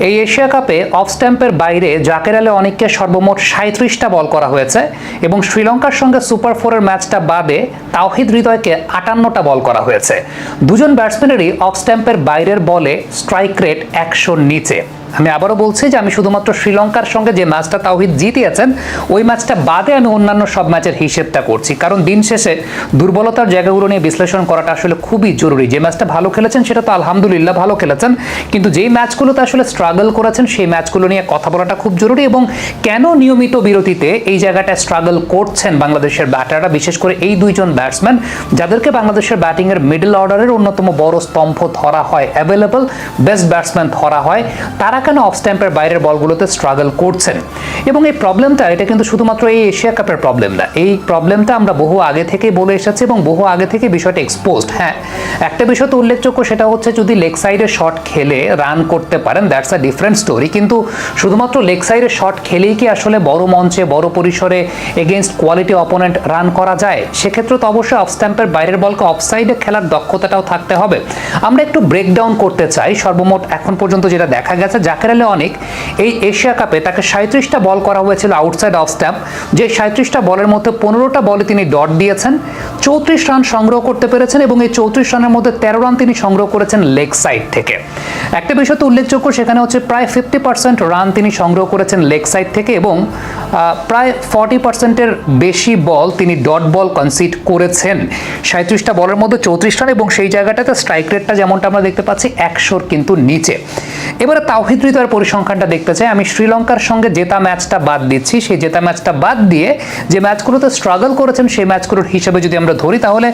এই এশিয়া কাপে অফ স্ট্যাম্পের বাইরে জাকের আলী অনেককে সর্বমোট 37টা বল করা হয়েছে এবং শ্রীলঙ্কার সঙ্গে সুপার ফোরের ম্যাচটা বাদে তাওহিদ হৃদয়কে 58টা বল করা হয়েছে। দুজন ব্যাটসম্যানেরই অফ স্ট্যাম্পের বাইরের বলে স্ট্রাইক রেট 100-র নিচে। আমি আবারও বলছি যে আমি শুধুমাত্র শ্রীলঙ্কার সঙ্গে যে ম্যাচটা তাওহিদ জিতিয়েছেন ওই ম্যাচটা বাদে আমি অন্যান্য সব ম্যাচের হিসেবটা করছি, কারণ দিন শেষে দুর্বলতার জায়গাগুলো নিয়ে বিশ্লেষণ করাটা আসলে খুবই জরুরি। যে ম্যাচটা ভালো খেলেছেন সেটা তো আলহামদুলিল্লাহ ভালো খেলেছেন, কিন্তু যেই ম্যাচগুলোতে আসলে স্ট্রাগল করেছেন সেই ম্যাচগুলো নিয়ে কথা বলাটা খুব জরুরি। এবং কেন নিয়মিত বিরতিতে এই জায়গাটায় স্ট্রাগল করছেন বাংলাদেশের ব্যাটাররা, বিশেষ করে এই দুইজন ব্যাটসম্যান যাদেরকে বাংলাদেশের ব্যাটিংয়ের মিডল অর্ডারের অন্যতম বড় স্তম্ভ ধরা হয়, অ্যাভেলেবল বেস্ট ব্যাটসম্যান ধরা হয়, তারা কেন অফ স্ট্যাম্পের বাইরের বলগুলোতে স্ট্রাগল করছেন। এবং এই প্রবলেমটা এটা কিন্তু শুধুমাত্র এই এশিয়া কাপের প্রবলেম না, এই প্রবলেমটা আমরা বহু আগে থেকে বলে এসেছি এবং বহু আগে থেকে বিষয়টা এক্সপোজড। হ্যাঁ, একটা বিষয় তো উল্লেখযোগ্য, সেটা হচ্ছে যদি লেগ সাইডে শট খেলে রান করতে পারেন দ্যাটস আ ডিফারেন্ট স্টোরি, কিন্তু শুধুমাত্র লেগ সাইডে শট খেলেই কি আসলে বড় মঞ্চে বড় পরিসরে এগেইনস্ট কোয়ালিটি অপোনেন্ট রান করা যায়? সেক্ষেত্রে তো অবশ্যই অফ স্ট্যাম্পের বাইরের বলকে অফ সাইডে খেলার দক্ষতাটাও থাকতে হবে। আমরা একটু ব্রেকডাউন করতে চাই সর্বমোট এখন পর্যন্ত যেটা দেখা গেছে। জাকের আলী অনেক এই এশিয়া কাপে তাকে 37টা বল করা হয়েছিল আউটসাইড অফ স্ট্যাম্প, যে 37টা বলের মধ্যে 15টা বলে তিনি ডট দিয়েছেন, 34 রান সংগ্রহ করতে পেরেছেন এবং এই 34 রানের মধ্যে 13 রান তিনি সংগ্রহ করেছেন লেগ সাইড থেকে। একটা বিষয় তো উল্লেখযোগ্য, সেখানে হচ্ছে প্রায় 50% রান তিনি সংগ্রহ করেছেন লেগ সাইড থেকে এবং প্রায় 40%-এর বেশি বল তিনি ডট বল কনসিড করেছেন। 37টা বলের মধ্যে 34 রান এবং সেই জায়গাটাতে স্ট্রাইক রেটটা যেমনটা আমরা দেখতে পাচ্ছি 100-র কিন্তু নিচে। এবারে তাওহিদ হৃদয়ের পরিসংখ্যানটা দেখতে চাই। আমি শ্রীলঙ্কার সঙ্গে জেতা ম্যাচটা বাদ দিচ্ছি, সেই জেতা ম্যাচটা বাদ দিয়ে যে ম্যাচগুলোতে স্ট্রাগল করেছেন সেই ম্যাচগুলোর হিসেবে যদি আমরা ধরি তাহলে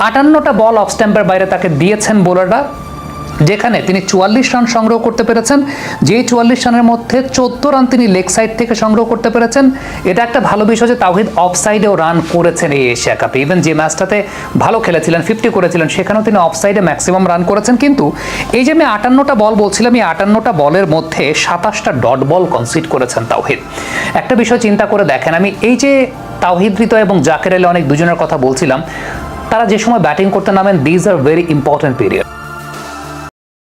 58টা বল অফ স্ট্যাম্পের বাইরে তাকে দিয়েছেন বোলাররা, যেখানে তিনি 44 রান সংগ্রহ করতে পেরেছেন। যেই 44 রানের মধ্যে 14 রান তিনি লেগ সাইড থেকে সংগ্রহ করতে পেরেছেন। এটা একটা ভালো বিষয় যে তাওহিদ অফ সাইডেও রান করেছেন এই এশিয়া কাপে। ইভেন যে ম্যাচটাতে ভালো খেলেছিলেন 50 করেছিলেন সেখানেও তিনি অফ সাইডে ম্যাক্সিমাম রান করেছেন। কিন্তু এই যে আমি 58টা বল বলছিলাম, এই 58টা বলের মধ্যে 27টা ডট বল কনসিড করেছেন তাওহিদ। একটা বিষয় চিন্তা করে দেখেন, আমি এই যে তাওহিদ হৃদয় এবং জাকের আলী অনেক দুজনের কথা বলছিলাম, তারা যে সময় ব্যাটিং করতে নামেন these are very important period.